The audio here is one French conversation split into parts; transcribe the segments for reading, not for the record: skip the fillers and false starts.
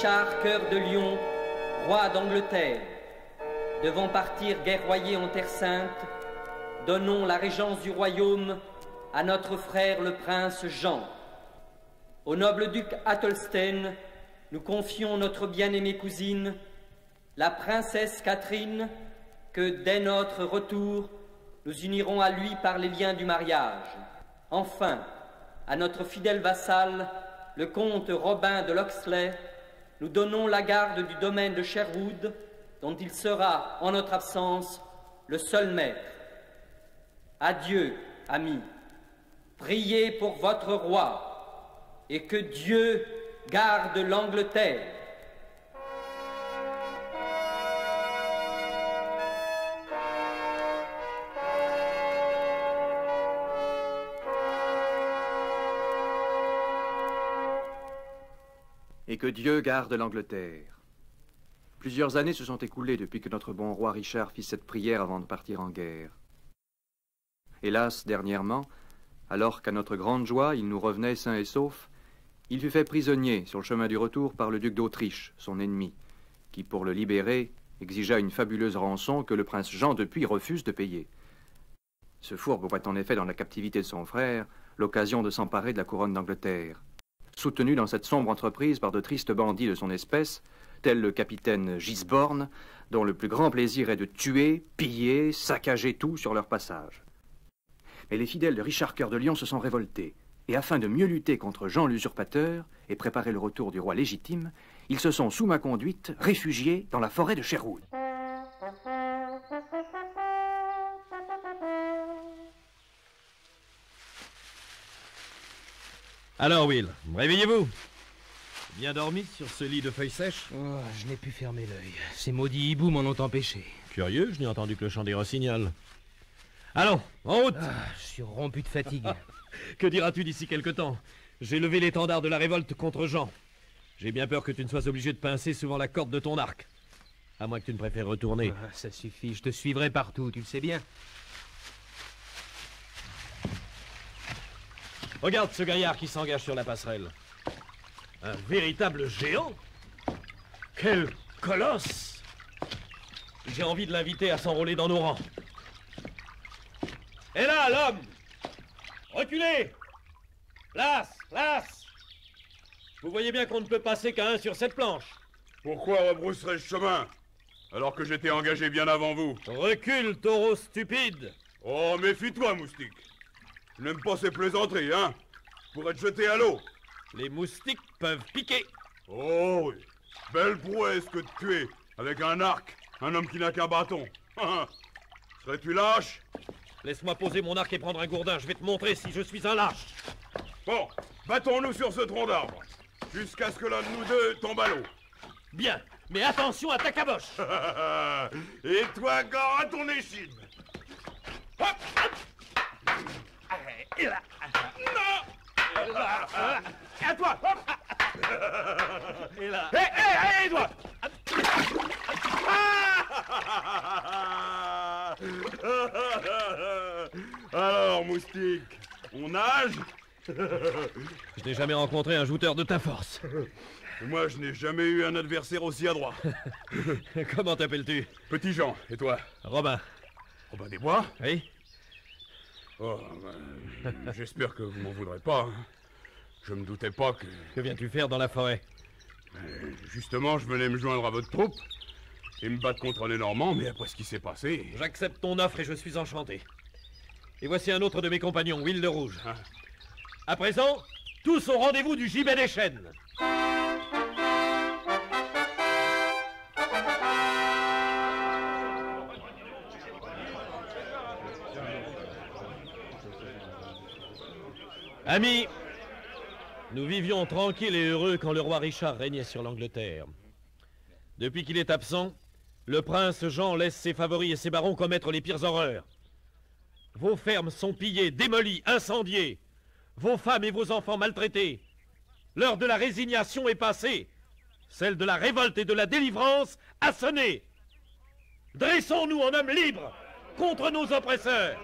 Richard, cœur de lion, roi d'Angleterre, devant partir guerroyer en Terre Sainte, donnons la régence du royaume à notre frère le prince Jean. Au noble duc Athelstane, nous confions notre bien-aimée cousine, la princesse Catherine, que dès notre retour, nous unirons à lui par les liens du mariage. Enfin, à notre fidèle vassal, le comte Robin de Locksley, nous donnons la garde du domaine de Sherwood, dont il sera, en notre absence, le seul maître. Adieu, amis. Priez pour votre roi, et que Dieu garde l'Angleterre. Et que Dieu garde l'Angleterre. Plusieurs années se sont écoulées depuis que notre bon roi Richard fit cette prière avant de partir en guerre. Hélas, dernièrement, alors qu'à notre grande joie, il nous revenait sain et sauf, il fut fait prisonnier sur le chemin du retour par le duc d'Autriche, son ennemi, qui, pour le libérer, exigea une fabuleuse rançon que le prince Jean depuis refuse de payer. Ce fourbe voit en effet dans la captivité de son frère l'occasion de s'emparer de la couronne d'Angleterre. Soutenu dans cette sombre entreprise par de tristes bandits de son espèce, tel le capitaine Gisborne, dont le plus grand plaisir est de tuer, piller, saccager tout sur leur passage. Mais les fidèles de Richard Cœur de Lion se sont révoltés, et afin de mieux lutter contre Jean l'usurpateur et préparer le retour du roi légitime, ils se sont, sous ma conduite, réfugiés dans la forêt de Sherwood. Alors, Will, réveillez-vous. Bien dormi sur ce lit de feuilles sèches? Oh, je n'ai pu fermer l'œil. Ces maudits hiboux m'en ont empêché. Curieux, je n'ai entendu que le chant des rossignols. Allons, en route. Je suis rompu de fatigue. Que diras-tu d'ici quelque temps? J'ai levé l'étendard de la révolte contre Jean. J'ai bien peur que tu ne sois obligé de pincer souvent la corde de ton arc. À moins que tu ne préfères retourner. Ça suffit, je te suivrai partout, tu le sais bien. Regarde ce gaillard qui s'engage sur la passerelle. Un véritable géant. Quel colosse! J'ai envie de l'inviter à s'enrôler dans nos rangs. Et là, l'homme! Reculez! Place! Place! Vous voyez bien qu'on ne peut passer qu'à un sur cette planche. Pourquoi rebrousserais-je chemin, alors que j'étais engagé bien avant vous? Recule, taureau stupide! Oh, méfie-toi, moustique. Je n'aime pas ces plaisanteries, hein? Pour être jeté à l'eau. Les moustiques peuvent piquer. Oh oui, belle prouesse que de tuer, avec un arc, un homme qui n'a qu'un bâton. Serais-tu lâche? Laisse-moi poser mon arc et prendre un gourdin, je vais te montrer si je suis un lâche. Bon, battons-nous sur ce tronc d'arbre, jusqu'à ce que l'un de nous deux tombe à l'eau. Bien, mais attention à ta caboche. Et toi, encore à ton échine. Hop, hop. Et là. Non. Et là. À toi. Et là. Hé, toi. Alors, moustique, on nage? Je n'ai jamais rencontré un jouteur de ta force. Moi, je n'ai jamais eu un adversaire aussi adroit. Comment t'appelles-tu? Petit Jean, et toi? Robin. Robin des Bois? Oui. Oh, j'espère que vous m'en voudrez pas. Je me doutais pas que... Que viens-tu faire dans la forêt? Justement, je venais me joindre à votre troupe et me battre contre les Normands, mais après ce qui s'est passé... J'accepte ton offre et je suis enchanté. Et voici un autre de mes compagnons, Will le Rouge. Ah. À présent, tous au rendez-vous du gibet des chênes. Amis, nous vivions tranquilles et heureux quand le roi Richard régnait sur l'Angleterre. Depuis qu'il est absent, le prince Jean laisse ses favoris et ses barons commettre les pires horreurs. Vos fermes sont pillées, démolies, incendiées. Vos femmes et vos enfants maltraités. L'heure de la résignation est passée. Celle de la révolte et de la délivrance a sonné. Dressons-nous en hommes libres contre nos oppresseurs.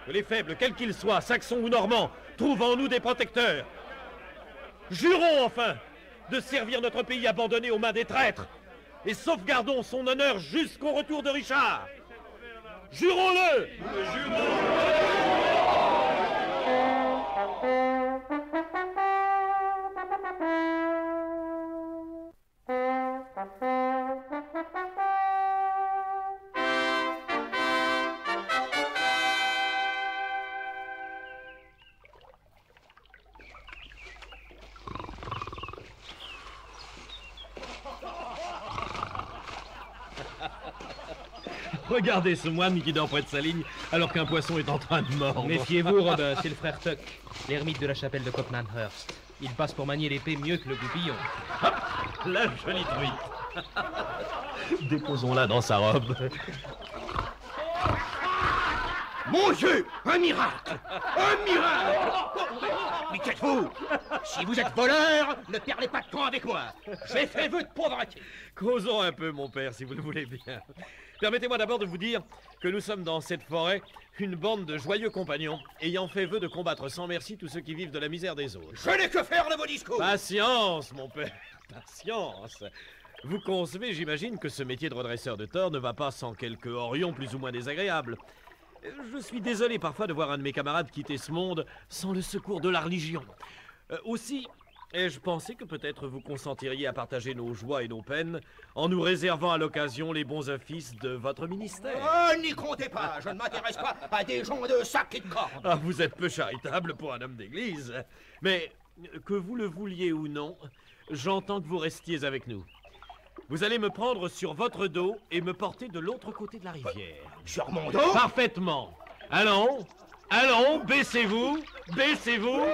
Que les faibles, quels qu'ils soient, saxons ou normands, trouvent en nous des protecteurs. Jurons enfin de servir notre pays abandonné aux mains des traîtres. Et sauvegardons son honneur jusqu'au retour de Richard. Jurons-le! Regardez ce moine qui dort près de sa ligne alors qu'un poisson est en train de mordre. Méfiez-vous, Robin, c'est le frère Tuck, l'ermite de la chapelle de Copmanhurst. Il passe pour manier l'épée mieux que le goupillon. La jolie truite. Déposons-la dans sa robe. Mon Dieu, un miracle! Un miracle! Mais qu'êtes-vous? Si vous êtes voleur, ne perdez pas de temps avec moi. J'ai fait vœu de pauvreté. Causons un peu, mon père, si vous le voulez bien. Permettez-moi d'abord de vous dire que nous sommes dans cette forêt une bande de joyeux compagnons ayant fait vœu de combattre sans merci tous ceux qui vivent de la misère des autres. Je n'ai que faire de vos discours. Patience, mon père, patience. Vous concevez, j'imagine, que ce métier de redresseur de tort ne va pas sans quelques horions plus ou moins désagréables. Je suis désolé parfois de voir un de mes camarades quitter ce monde sans le secours de la religion. Aussi, ai-je pensé que peut-être vous consentiriez à partager nos joies et nos peines en nous réservant à l'occasion les bons offices de votre ministère. Oh, n'y comptez pas, je ne m'intéresse pas à des gens de sac et de cordes. Ah, vous êtes peu charitable pour un homme d'église. Mais, que vous le vouliez ou non, j'entends que vous restiez avec nous. Vous allez me prendre sur votre dos et me porter de l'autre côté de la rivière. Sur mon dos? Parfaitement. Allons, allons, baissez-vous, baissez-vous.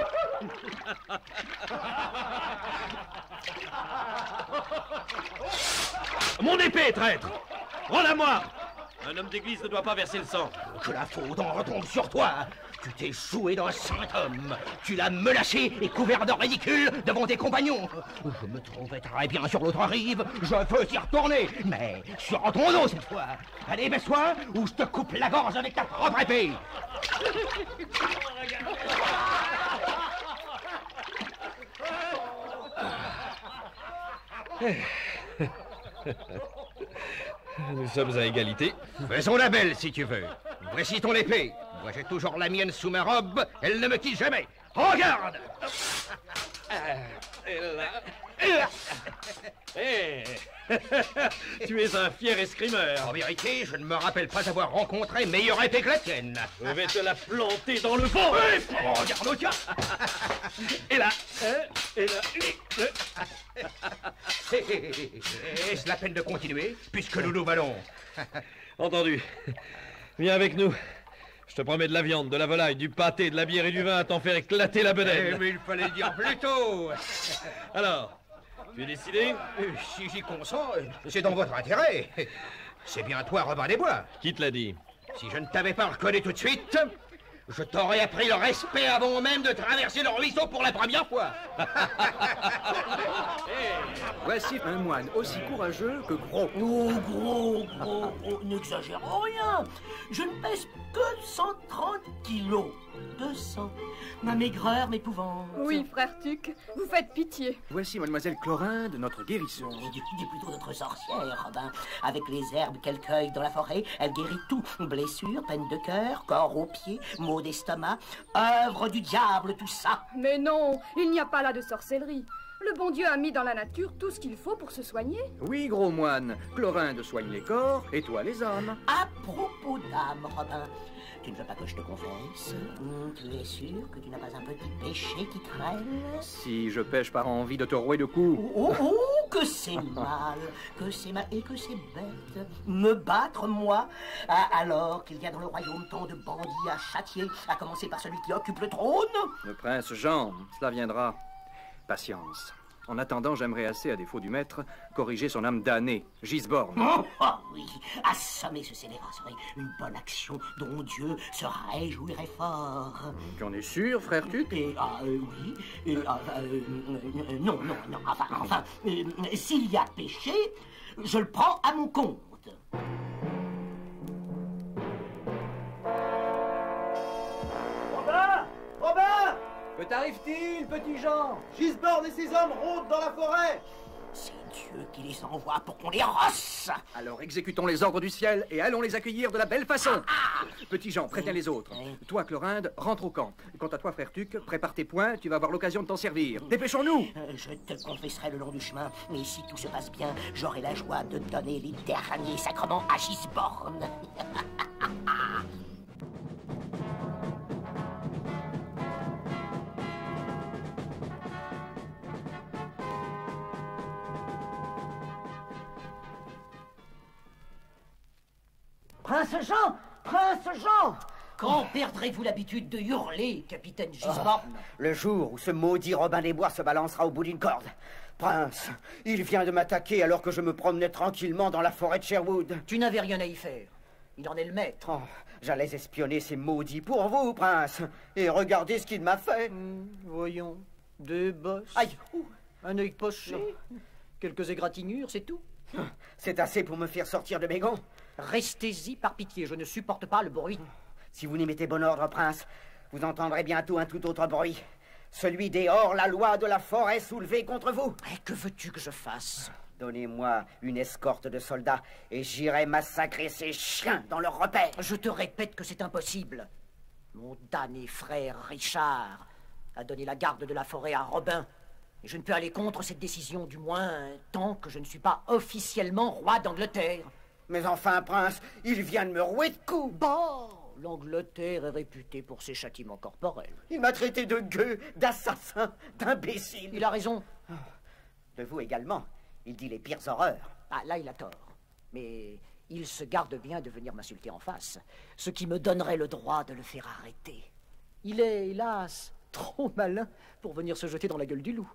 Mon épée, traître! Rends-la-moi! Un homme d'église ne doit pas verser le sang. Que la faute en retombe sur toi. Tu t'es joué d'un saint homme. Tu l'as menacé et couvert de ridicule devant tes compagnons. Je me trouvais très bien sur l'autre rive. Je veux t'y retourner. Mais sur ton dos cette fois. Allez, baisse-toi ou je te coupe la gorge avec ta propre épée. Nous sommes à égalité. Faisons la belle si tu veux. Voici ton épée. Moi j'ai toujours la mienne sous ma robe. Elle ne me quitte jamais. Regarde. Tu es un fier escrimeur. En vérité, je ne me rappelle pas avoir rencontré meilleure épée que la tienne. Je vais te la planter dans le vent. Regarde au cas. Et là, et là. Est-ce la peine de continuer, puisque nous nous valons? Entendu. Viens avec nous. Je te promets de la viande, de la volaille, du pâté, de la bière et du vin à t'en faire éclater la bedaine. Mais il fallait dire plus tôt. Alors, tu es décidé? Si j'y consens, c'est dans votre intérêt. C'est bien toi, Robin des Bois. Qui te l'a dit? Si je ne t'avais pas reconnu tout de suite, je t'aurais appris le respect avant même de traverser le ruisseau pour la première fois. Voici un moine aussi courageux que gros. Oh, gros, n'exagérons rien. Je ne pèse que 130 kilos. 200. Ma maigreur m'épouvante. Oui, frère Tuc, vous faites pitié. Voici mademoiselle Chlorinde, notre guérisseuse. Dis plutôt notre sorcière, Robin. Avec les herbes qu'elle cueille dans la forêt, elle guérit tout. Blessures, peine de cœur, corps aux pieds, maux d'estomac. Œuvre du diable, tout ça. Mais non, il n'y a pas là de sorcellerie. Le bon Dieu a mis dans la nature tout ce qu'il faut pour se soigner. Oui, gros moine, Chlorinde soigne les corps et toi les âmes. À propos d'âme, Robin, tu ne veux pas que je te confesse? Tu es sûr que tu n'as pas un petit péché qui traîne? Si je pêche par envie de te rouer de coups. Oh, que c'est mal, que c'est mal et que c'est bête. Me battre, moi, alors qu'il y a dans le royaume tant de bandits à châtier, à commencer par celui qui occupe le trône. Le prince Jean, cela viendra. Patience. En attendant, j'aimerais assez, à défaut du maître, corriger son âme damnée, Gisborne. Oh oui, assommer ce scélérat serait une bonne action dont Dieu se réjouirait fort. Tu en es sûr, frère Tuc? Oui, non, enfin, s'il y a péché, je le prends à mon compte. Robin! Robin! Que t'arrive-t-il, petit Jean? Gisborne et ses hommes rôdent dans la forêt. C'est Dieu qui les envoie pour qu'on les rosse. Alors exécutons les ordres du ciel et allons les accueillir de la belle façon. Petit Jean, préviens les autres. Toi, Chlorinde, rentre au camp. Quant à toi, frère Tuc, prépare tes poings, tu vas avoir l'occasion de t'en servir. Dépêchons-nous. Je te confesserai le long du chemin, mais si tout se passe bien, j'aurai la joie de donner les derniers sacrements à Gisborne. Prince Jean! Prince Jean! Quand perdrez-vous l'habitude de hurler, capitaine Gisborne? Le jour où ce maudit Robin des Bois se balancera au bout d'une corde. Prince, il vient de m'attaquer alors que je me promenais tranquillement dans la forêt de Sherwood. Tu n'avais rien à y faire. Il en est le maître. Oh, j'allais espionner ces maudits pour vous, Prince. Et regardez ce qu'il m'a fait. Voyons. Deux bosses. Aïe! Un œil poché. Quelques égratignures, c'est tout. C'est assez pour me faire sortir de mes gonds. Restez-y par pitié, je ne supporte pas le bruit. Si vous n'y mettez bon ordre, Prince, vous entendrez bientôt un tout autre bruit. Celui des hors-la-loi de la forêt soulevée contre vous. Et que veux-tu que je fasse? Donnez-moi une escorte de soldats et j'irai massacrer ces chiens dans leur repère. Je te répète que c'est impossible. Mon damné frère Richard a donné la garde de la forêt à Robin. Et je ne peux aller contre cette décision, du moins tant que je ne suis pas officiellement roi d'Angleterre. Mais enfin, Prince, il vient de me rouer de coups. Bon, l'Angleterre est réputée pour ses châtiments corporels. Il m'a traité de gueux, d'assassin, d'imbécile. Il a raison. De vous également. Il dit les pires horreurs. Ah, là, il a tort. Mais il se garde bien de venir m'insulter en face, ce qui me donnerait le droit de le faire arrêter. Il est, hélas, trop malin pour venir se jeter dans la gueule du loup.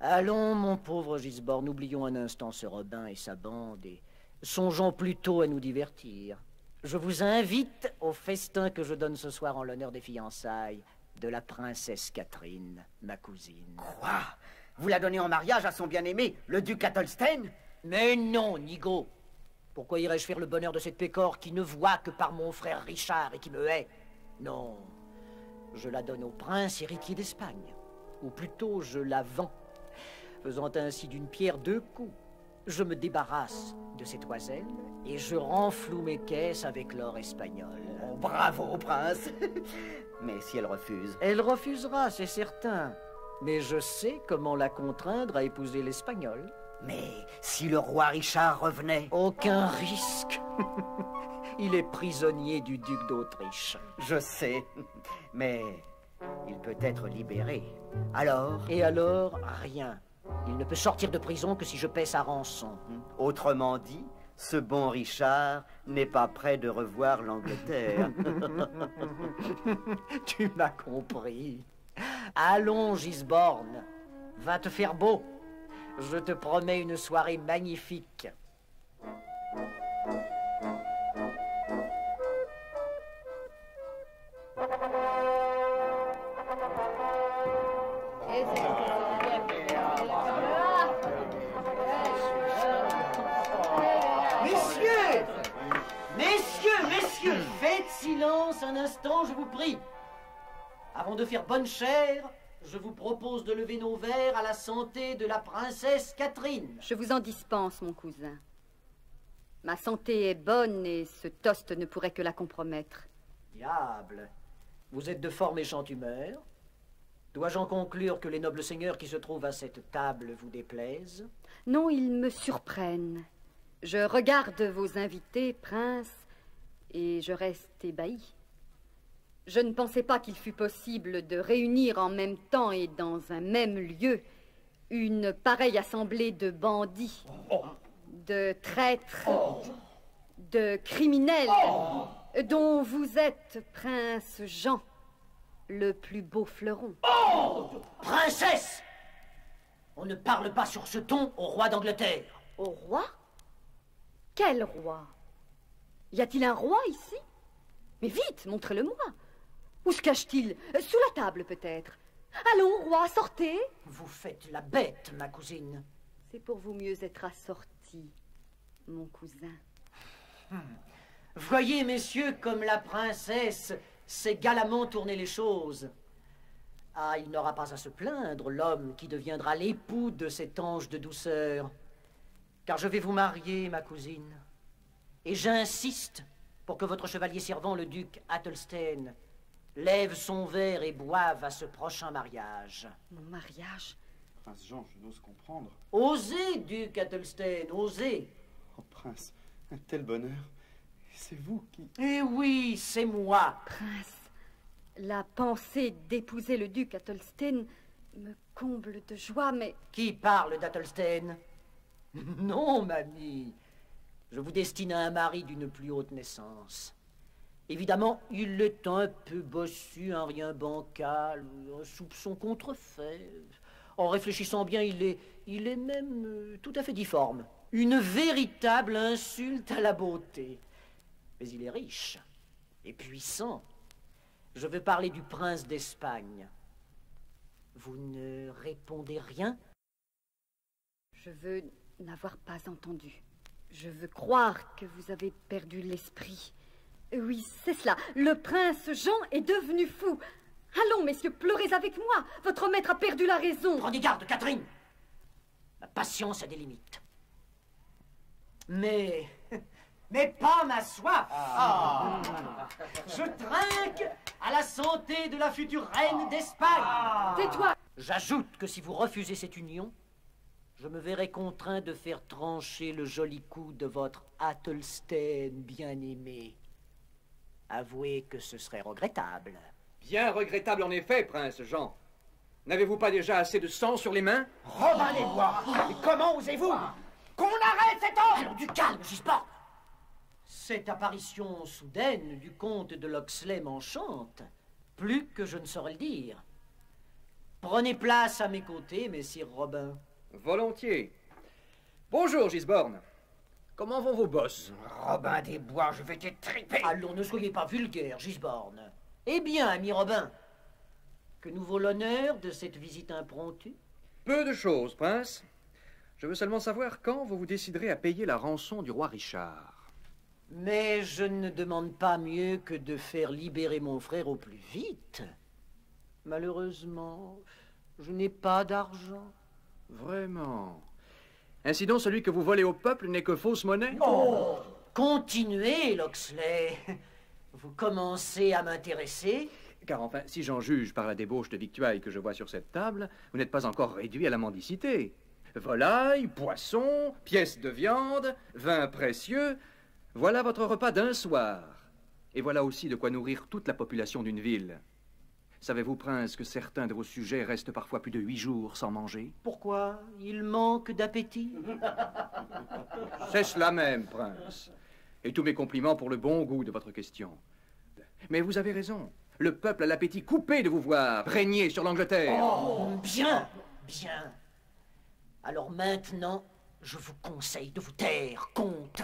Allons, mon pauvre Gisborne, oublions un instant ce Robin et sa bande et songeons plutôt à nous divertir. Je vous invite au festin que je donne ce soir en l'honneur des fiançailles de la princesse Catherine, ma cousine. Quoi? Vous la donnez en mariage à son bien-aimé, le duc Athelstane? Mais non, Nigo. Pourquoi irais-je faire le bonheur de cette pécore qui ne voit que par mon frère Richard et qui me hait? Non, je la donne au prince héritier d'Espagne. Ou plutôt, je la vends, faisant ainsi d'une pierre deux coups. Je me débarrasse de cette oiselle et je renfloue mes caisses avec l'or espagnol. Oh, bravo, prince. Mais si elle refuse? Elle refusera, c'est certain. Mais je sais comment la contraindre à épouser l'espagnol. Mais si le roi Richard revenait? Aucun risque. Il est prisonnier du duc d'Autriche. Je sais, mais il peut être libéré. Alors? Et alors, rien. Il ne peut sortir de prison que si je paie sa rançon. Autrement dit, ce bon Richard n'est pas prêt de revoir l'Angleterre. Tu m'as compris. Allons, Gisborne. Va te faire beau. Je te promets une soirée magnifique. Messieurs, faites silence un instant, je vous prie. Avant de faire bonne chère, je vous propose de lever nos verres à la santé de la princesse Catherine. Je vous en dispense, mon cousin. Ma santé est bonne et ce toast ne pourrait que la compromettre. Diable, vous êtes de fort méchante humeur. Dois-je en conclure que les nobles seigneurs qui se trouvent à cette table vous déplaisent? Non, ils me surprennent. Je regarde vos invités, prince, et je reste ébahi. Je ne pensais pas qu'il fût possible de réunir en même temps et dans un même lieu une pareille assemblée de bandits, de traîtres, de criminels, dont vous êtes, prince Jean, le plus beau fleuron. Princesse! On ne parle pas sur ce ton au roi d'Angleterre. Au roi? Quel roi? Y a-t-il un roi ici? Mais vite, montrez-le-moi. Où se cache-t-il? Sous la table, peut-être. Allons, roi, sortez. Vous faites la bête, ma cousine. C'est pour vous mieux être assorti, mon cousin. Voyez, messieurs, comme la princesse sait galamment tourner les choses. Ah, il n'aura pas à se plaindre, l'homme qui deviendra l'époux de cet ange de douceur. Car je vais vous marier, ma cousine. Et j'insiste pour que votre chevalier servant, le duc Athelstane, lève son verre et boive à ce prochain mariage. Mon mariage? Prince Jean, je n'ose comprendre. Osez, duc Athelstane, osez. Oh, prince, un tel bonheur. C'est vous qui... Eh oui, c'est moi. Prince, la pensée d'épouser le duc Athelstane me comble de joie, mais... Qui parle d'Athelstane? Non, mamie. Je vous destine à un mari d'une plus haute naissance. Évidemment, il est un peu bossu, un rien bancal, un soupçon contrefait. En réfléchissant bien, il est même tout à fait difforme. Une véritable insulte à la beauté. Mais il est riche et puissant. Je veux parler du prince d'Espagne. Vous ne répondez rien? Je veux n'avoir pas entendu. Je veux croire que vous avez perdu l'esprit. Oui, c'est cela. Le prince Jean est devenu fou. Allons, messieurs, pleurez avec moi. Votre maître a perdu la raison. Prenez garde, Catherine. Ma patience a des limites. Mais pas ma soif. Je trinque à la santé de la future reine d'Espagne. Tais-toi. J'ajoute que si vous refusez cette union, je me verrai contraint de faire trancher le joli cou de votre Athelstane bien-aimé. Avouez que ce serait regrettable. Bien regrettable en effet, prince Jean. N'avez-vous pas déjà assez de sang sur les mains? Robin des Bois, mais comment osez-vous? Qu'on arrête cet homme! Alors du calme, Gisbord. Cette apparition soudaine du comte de Locksley m'enchante, plus que je ne saurais le dire. Prenez place à mes côtés, messire Robin. Volontiers. Bonjour, Gisborne. Comment vont vos bosses? Robin des Bois, je vais t'étriper. Allons, ne soyez pas vulgaire, Gisborne. Eh bien, ami Robin, que nous vaut l'honneur de cette visite impromptue? Peu de choses, prince. Je veux seulement savoir quand vous vous déciderez à payer la rançon du roi Richard. Mais je ne demande pas mieux que de faire libérer mon frère au plus vite. Malheureusement, je n'ai pas d'argent. Vraiment? Ainsi donc, celui que vous volez au peuple n'est que fausse monnaie? Oh! Continuez, Locksley. Vous commencez à m'intéresser. Car enfin, si j'en juge par la débauche de victuailles que je vois sur cette table, vous n'êtes pas encore réduit à la mendicité. Volaille, poisson, pièces de viande, vin précieux, voilà votre repas d'un soir. Et voilà aussi de quoi nourrir toute la population d'une ville. Savez-vous, prince, que certains de vos sujets restent parfois plus de 8 jours sans manger? Pourquoi? Il manque d'appétit? C'est cela même, prince. Et tous mes compliments pour le bon goût de votre question. Mais vous avez raison. Le peuple a l'appétit coupé de vous voir régner sur l'Angleterre. Oh, bien, bien. Alors maintenant, je vous conseille de vous taire, comte.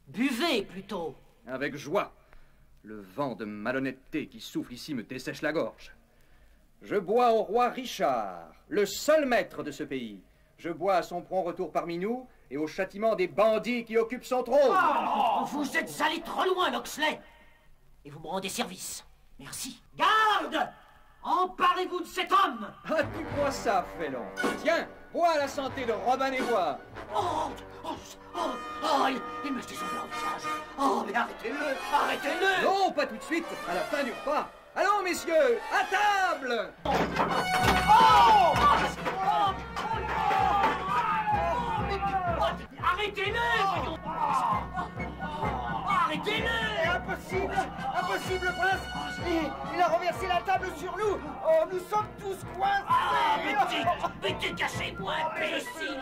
Buvez plutôt. Avec joie. Le vent de malhonnêteté qui souffle ici me dessèche la gorge. Je bois au roi Richard, le seul maître de ce pays. Je bois à son prompt retour parmi nous et au châtiment des bandits qui occupent son trône. Oh, vous êtes allé trop loin, Locksley. Et vous me rendez service. Merci. Garde! Emparez-vous de cet homme! Ah, tu crois ça, Félon? Tiens, bois à la santé de Robin des Bois. Il me jetait son verre au visage. Oh, mais arrêtez-le! Arrêtez-le! Non, pas tout de suite, à la fin du repas. Allons, messieurs, à table! Arrêtez-le! Arrêtez-le! Impossible! Impossible, prince! Il a renversé la table sur nous! Oh, nous sommes tous coincés! Mais dégagez-moi, imbécile!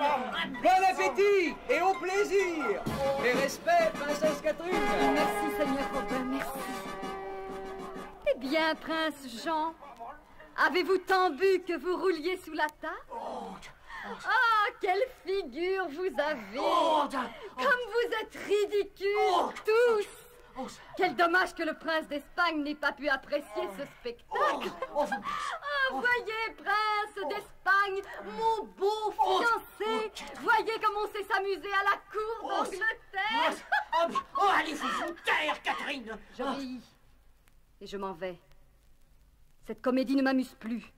Bon appétit et au plaisir! Mes respects, princesse Catherine! Merci, Seigneur Robin, merci. Eh bien, prince Jean, avez-vous tant bu que vous rouliez sous la table? Ah, quelle figure vous avez! Comme vous êtes ridicules, tous! Quel dommage que le prince d'Espagne n'ait pas pu apprécier ce spectacle! Voyez, prince d'Espagne, mon beau fiancé! Voyez comme on sait s'amuser à la cour d'Angleterre! Allez vous taire, Catherine! J'obéis. Et je m'en vais. Cette comédie ne m'amuse plus.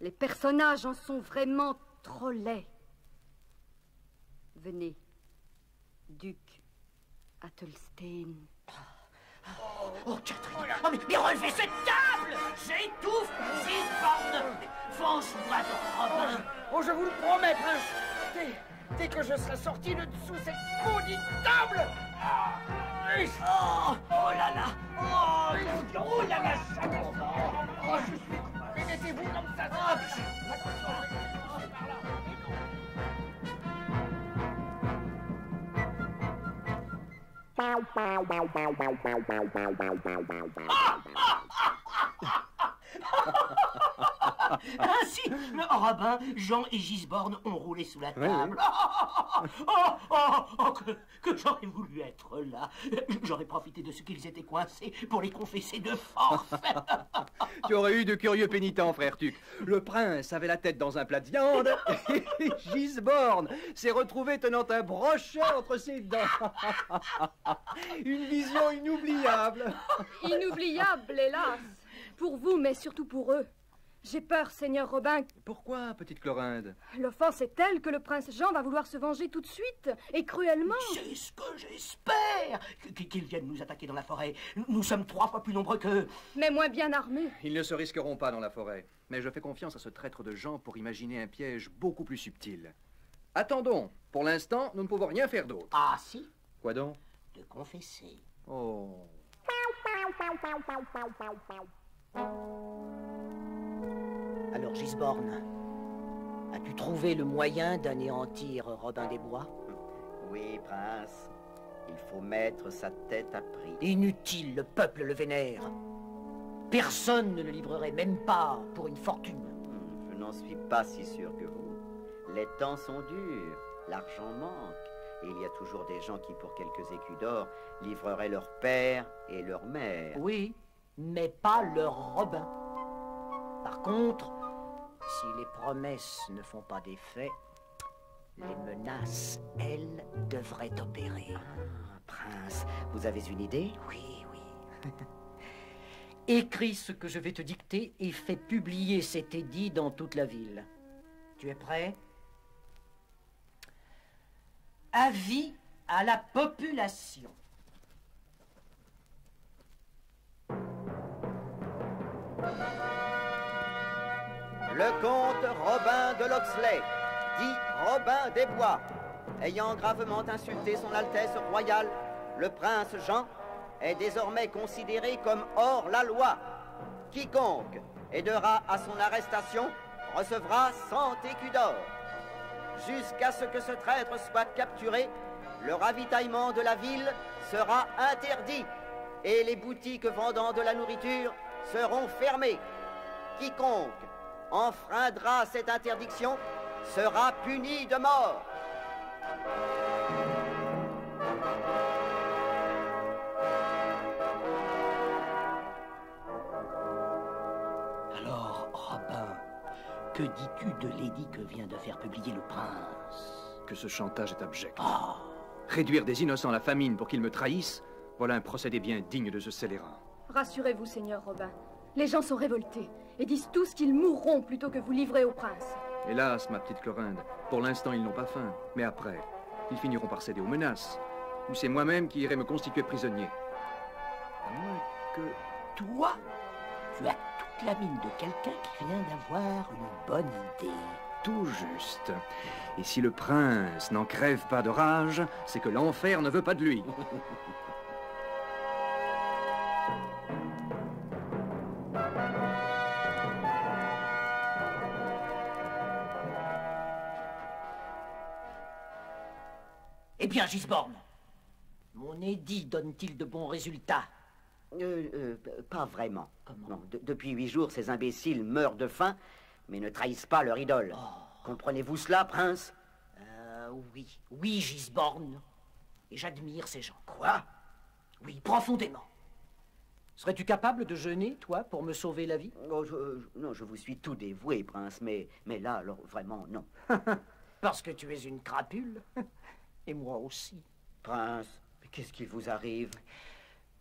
Les personnages en sont vraiment trop laids. Venez, Duc Athelstane. Oh, Catherine! Oh, mais relevez cette table! J'étouffe! Gisborne! Venge-moi de Robin! Oh, je vous le promets, prince! Dès que je serai sorti de dessous cette maudite table! Oh là là! Oh là là! Oh, je suis... Mais mettez-vous comme ça! Attention! Ainsi, Robin, Jean et Gisborne ont roulé sous la table. Que j'aurais voulu être là. J'aurais profité de ce qu'ils étaient coincés pour les confesser de force. Tu aurais eu de curieux pénitents, frère Tuc. Le prince avait la tête dans un plat de viande et Gisborne s'est retrouvé tenant un brochet entre ses dents. Une vision inoubliable. Inoubliable, hélas. Pour vous, mais surtout pour eux. J'ai peur, Seigneur Robin. Pourquoi, petite Clorinde? L'offense est telle que le prince Jean va vouloir se venger tout de suite, et cruellement. C'est ce que j'espère. Qu'ils viennent nous attaquer dans la forêt. Nous sommes 3 fois plus nombreux qu'eux. Mais moins bien armés. Ils ne se risqueront pas dans la forêt. Mais je fais confiance à ce traître de Jean pour imaginer un piège beaucoup plus subtil. Attendons. Pour l'instant, nous ne pouvons rien faire d'autre. Ah, si? Quoi donc? De confesser. Oh. Alors, Gisborne, as-tu trouvé le moyen d'anéantir Robin des Bois? Oui, prince. Il faut mettre sa tête à prix. Inutile, le peuple le vénère. Personne ne le livrerait, même pas pour une fortune. Je n'en suis pas si sûr que vous. Les temps sont durs, l'argent manque. Et il y a toujours des gens qui, pour quelques écus d'or, livreraient leur père et leur mère. Oui, mais pas leur Robin. Par contre, si les promesses ne font pas d'effet, les menaces, elles, devraient opérer. Ah, prince, vous avez une idée? Oui. Écris ce que je vais te dicter et fais publier cet édit dans toute la ville. Tu es prêt? Avis à la population. Le comte Robin de Locksley, dit Robin des Bois, ayant gravement insulté son Altesse royale, le prince Jean, est désormais considéré comme hors la loi. Quiconque aidera à son arrestation recevra 100 écus d'or. Jusqu'à ce que ce traître soit capturé, le ravitaillement de la ville sera interdit et les boutiques vendant de la nourriture seront fermées. Quiconque enfreindra cette interdiction sera puni de mort. Alors, Robin, que dis-tu de l'édit que vient de faire publier le prince? Que ce chantage est abject. Oh. Réduire des innocents à la famine pour qu'ils me trahissent, voilà un procédé bien digne de ce scélérat. Rassurez-vous, Seigneur Robin. Les gens sont révoltés et disent tous qu'ils mourront plutôt que vous livrer au prince. Hélas, ma petite Clorinde, pour l'instant ils n'ont pas faim. Mais après, ils finiront par céder aux menaces. Ou c'est moi-même qui irai me constituer prisonnier. À moins que toi, tu as toute la mine de quelqu'un qui vient d'avoir une bonne idée. Tout juste. Et si le prince n'en crève pas de rage, c'est que l'enfer ne veut pas de lui. Eh bien, Gisborne, mon édit donne-t-il de bons résultats? Pas vraiment. Comment? Non, depuis 8 jours, ces imbéciles meurent de faim, mais ne trahissent pas leur idole. Oh. Comprenez-vous cela, prince? Oui, Gisborne. Et j'admire ces gens. Quoi? Oui, profondément. Serais-tu capable de jeûner, toi, pour me sauver la vie? Non, je vous suis tout dévoué, prince, mais là, alors, vraiment, non. Parce que tu es une crapule. Et moi aussi. Prince, qu'est-ce qui vous arrive?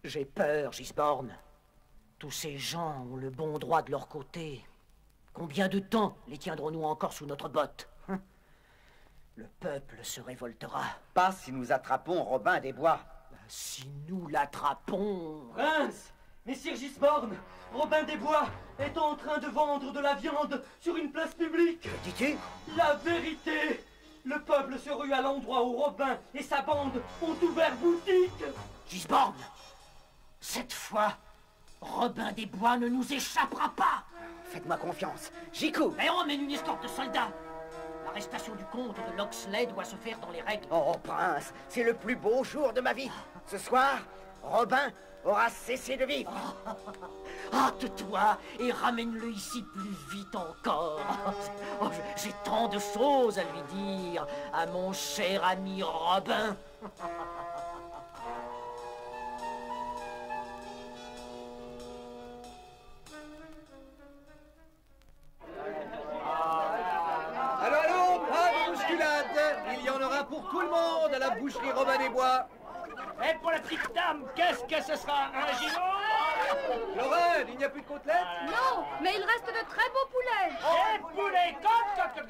J'ai peur, Gisborne. Tous ces gens ont le bon droit de leur côté. Combien de temps les tiendrons-nous encore sous notre botte? Le peuple se révoltera. Pas si nous attrapons Robin des Bois. Si nous l'attrapons... Prince! Messire Gisborne, Robin des Bois est en train de vendre de la viande sur une place publique. Que dis-tu? La vérité! Le peuple se rue à l'endroit où Robin et sa bande ont ouvert boutique. Gisborne, cette fois, Robin des Bois ne nous échappera pas. Faites-moi confiance. J'y cours. Et on emmène une escorte de soldats. L'arrestation du comte de Locksley doit se faire dans les règles. Oh, prince, c'est le plus beau jour de ma vie. Ce soir, Robin aura cessé de vivre. Hâte-toi et ramène-le ici plus vite encore. Oh, j'ai tant de choses à lui dire, à mon cher ami Robin. Allô, pas de bousculade. Il y en aura pour tout le monde à la boucherie Robin des Bois. Et pour la petite dame, qu'est-ce que ce sera? Un gigot? Lorraine, il n'y a plus de côtelettes? Non, mais il reste de très beaux poulets. Et poulet, cote,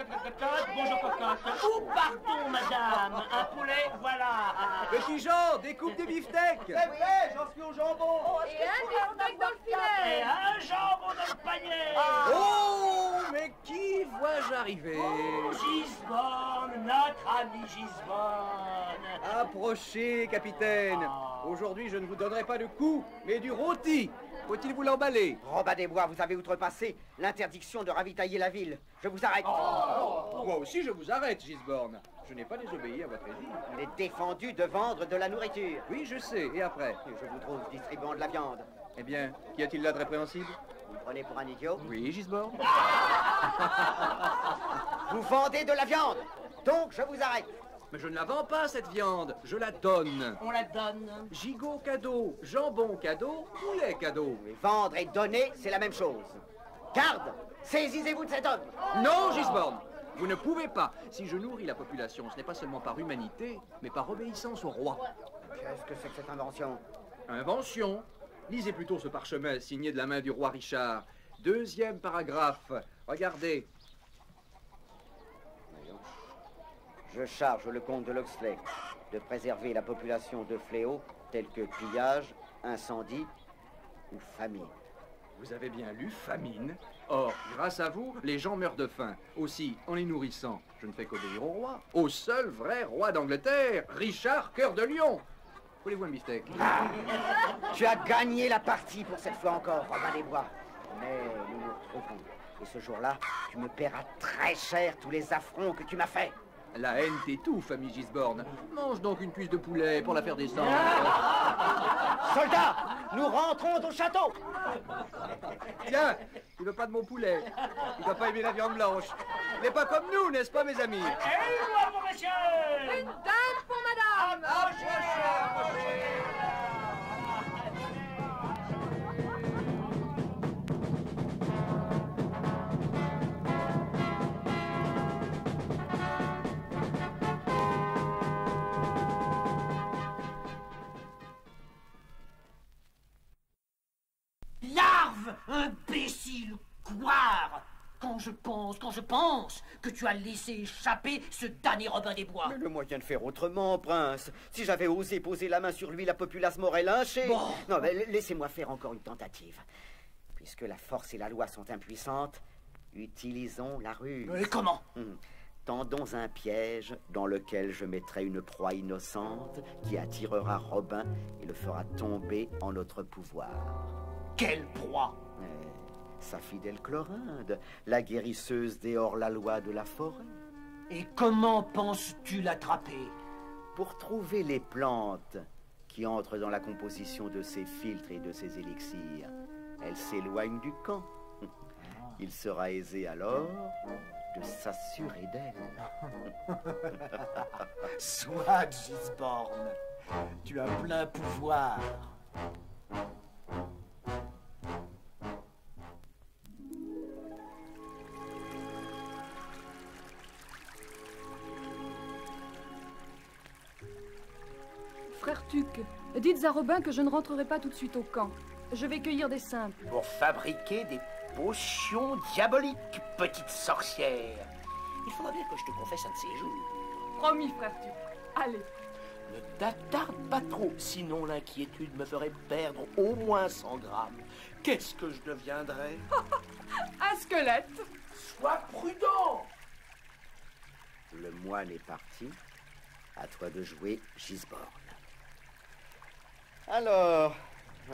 bonjour cocotte. Où pardon, madame? Un poulet, voilà. Petit Jean, découpe des beefsteaks. C'est vrai, j'en suis au jambon. Et un beefsteak dans le filet. Et un jambon dans le panier. Oh, mais qui vois-je arriver? Gisborne, notre ami Gisborne. Approchez, capitaine. Aujourd'hui, je ne vous donnerai pas de coups, mais du rôti. Faut-il vous l'emballer? Robin des Bois, vous avez outrepassé l'interdiction de ravitailler la ville. Je vous arrête. Moi aussi, je vous arrête, Gisborne. Je n'ai pas désobéi à votre édit. Il est défendu de vendre de la nourriture. Oui, je sais. Et après? Je vous trouve distribuant de la viande. Eh bien, qu'y a-t-il là de répréhensible? Vous me prenez pour un idiot? Oui, Gisborne. Vous vendez de la viande. Donc, je vous arrête. Mais je ne la vends pas, cette viande. Je la donne. On la donne. Gigot cadeau, jambon cadeau, poulet cadeau. Mais vendre et donner, c'est la même chose. Garde! Saisissez-vous de cet homme! Non, Gisborne! Vous ne pouvez pas. Si je nourris la population, ce n'est pas seulement par humanité, mais par obéissance au roi. Qu'est-ce que c'est que cette invention? Invention? Lisez plutôt ce parchemin signé de la main du roi Richard. 2e paragraphe. Regardez. Je charge le comte de Locksley de préserver la population de fléaux tels que pillage, incendie ou famine. Vous avez bien lu famine. Or, grâce à vous, les gens meurent de faim. Aussi, en les nourrissant, je ne fais qu'obéir au roi. Au seul vrai roi d'Angleterre, Richard Cœur de Lion. Voulez-vous un beefsteak? Tu as gagné la partie pour cette fois encore, Robin des Bois. Mais nous nous retrouvons. Et ce jour-là, tu me paieras très cher tous les affronts que tu m'as faits. La haine t'étouffe, ami Gisborne. Mange donc une cuisse de poulet pour la faire descendre. Soldats, nous rentrons au château. Tiens, tu veux pas de mon poulet? Il doit pas aimer la viande blanche. Il n'est pas comme nous, n'est-ce pas, mes amis? Et moi, mon monsieur! Une dinde pour madame. Larve, imbécile, couard! Quand je pense que tu as laissé échapper ce damné Robin des Bois. Mais le moyen de faire autrement, prince. Si j'avais osé poser la main sur lui, la populace m'aurait lynché. Bon. Non, mais laissez-moi faire encore une tentative. Puisque la force et la loi sont impuissantes, utilisons la ruse. Et comment? Tendons un piège dans lequel je mettrai une proie innocente qui attirera Robin et le fera tomber en notre pouvoir. Quelle proie? Sa fidèle Chlorinde, la guérisseuse des hors-la-loi de la forêt. Et comment penses-tu l'attraper? Pour trouver les plantes qui entrent dans la composition de ces filtres et de ces élixirs, elle s'éloigne du camp. Il sera aisé alors de s'assurer d'elle. Soit, Gisborne, tu as plein pouvoir. Frère Tuc, dites à Robin que je ne rentrerai pas tout de suite au camp. Je vais cueillir des simples. Pour fabriquer des potions diaboliques, petite sorcière. Il faudra bien que je te confesse un de ces jours. Promis, frère Tuc. Allez. Ne t'attarde pas trop, sinon l'inquiétude me ferait perdre au moins 100 grammes. Qu'est-ce que je deviendrais? Un squelette. Sois prudent. Le moine est parti. À toi de jouer, Gisborne. Alors,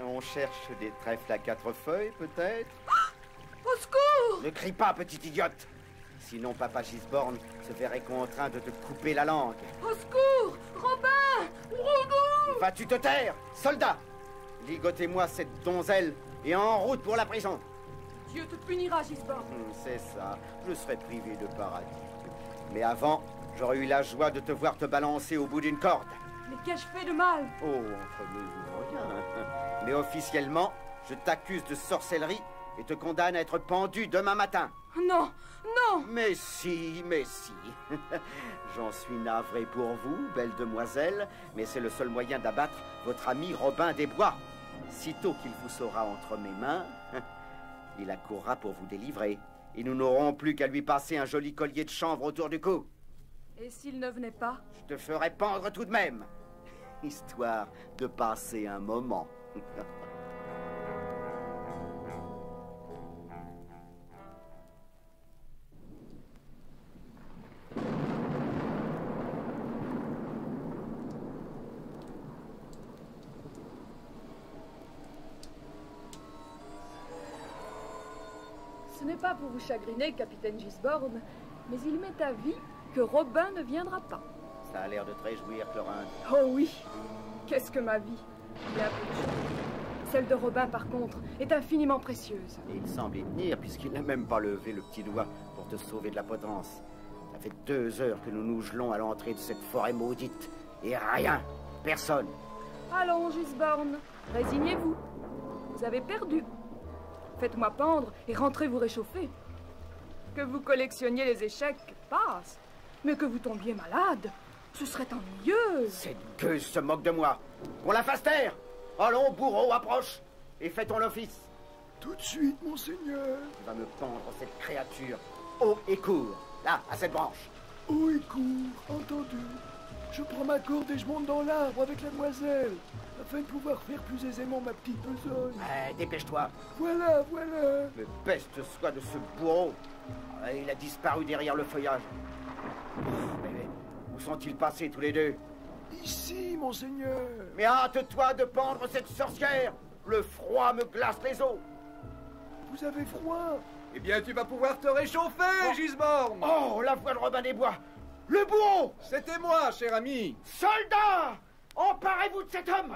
on cherche des trèfles à 4 feuilles, peut-être? Au secours! Ne crie pas, petite idiote! Sinon, papa Gisborne se verrait contraint de te couper la langue. Au secours! Robin! Rougon! Vas-tu te taire, soldat? Ligotez-moi cette donzelle et en route pour la prison. Dieu te punira, Gisborne. C'est ça, je serai privé de paradis. Mais avant, j'aurais eu la joie de te voir te balancer au bout d'une corde. Mais qu'ai-je fait de mal? Oh, entre nous, rien. Mais officiellement, je t'accuse de sorcellerie et te condamne à être pendu demain matin. Non, non! Mais si, mais si. J'en suis navré pour vous, belle demoiselle, mais c'est le seul moyen d'abattre votre ami Robin des Bois. Sitôt qu'il vous sera entre mes mains, il accourra pour vous délivrer. Et nous n'aurons plus qu'à lui passer un joli collier de chanvre autour du cou. Et s'il ne venait pas? Je te ferai pendre tout de même, histoire de passer un moment. Ce n'est pas pour vous chagriner, capitaine Gisborne, mais il m'est avis que Robin ne viendra pas. Ça a l'air de te réjouir, Chlorinde. Oh oui! Qu'est-ce que ma vie? Bien peu de choses. Celle de Robin, par contre, est infiniment précieuse. Et il semble y tenir, puisqu'il n'a même pas levé le petit doigt pour te sauver de la potence. Ça fait 2 heures que nous nous gelons à l'entrée de cette forêt maudite. Et rien, personne. Allons, Gisborne, résignez-vous. Vous avez perdu. Faites-moi pendre et rentrez vous réchauffer. Que vous collectionniez les échecs, passe. Mais que vous tombiez malade, ce serait ennuyeux. Cette gueuse se moque de moi. Qu'on la fasse taire. Allons, bourreau, approche. Et fais ton office. Tout de suite, monseigneur. Tu vas me pendre cette créature. Haut et court. Là, à cette branche. Haut et court, entendu. Je prends ma corde et je monte dans l'arbre avec la demoiselle, afin de pouvoir faire plus aisément ma petite besogne. Dépêche-toi. Voilà, voilà. Mais peste soit de ce bourreau. Il a disparu derrière le feuillage. Mais où sont-ils passés tous les deux? Ici, monseigneur. Mais hâte-toi de pendre cette sorcière. Le froid me glace les os. Vous avez froid? Eh bien, tu vas pouvoir te réchauffer, Gisborne. Oh, la voix de Robin des Bois. Le bourreau! C'était moi, cher ami. Soldats! Emparez-vous de cet homme!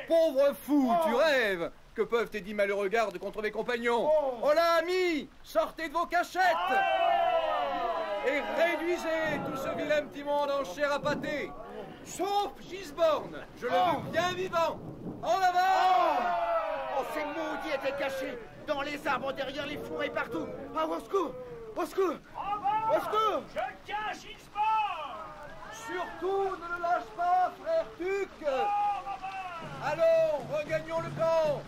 Pauvre fou, tu rêves! Que peuvent tes 10 malheureux gardes contre mes compagnons? Oh là, amis! Sortez de vos cachettes! Et réduisez tout ce vilain petit monde en chair à pâté! Sauf Gisborne! Je le veux bien vivant! En avant! Oh, ces maudits étaient cachés dans les arbres, derrière les fourrés, partout! Ah, au secours! Au secours! Au secours! Je tiens Gisborne! Surtout ne le lâche pas, frère Tuc! Allons, regagnons le camp!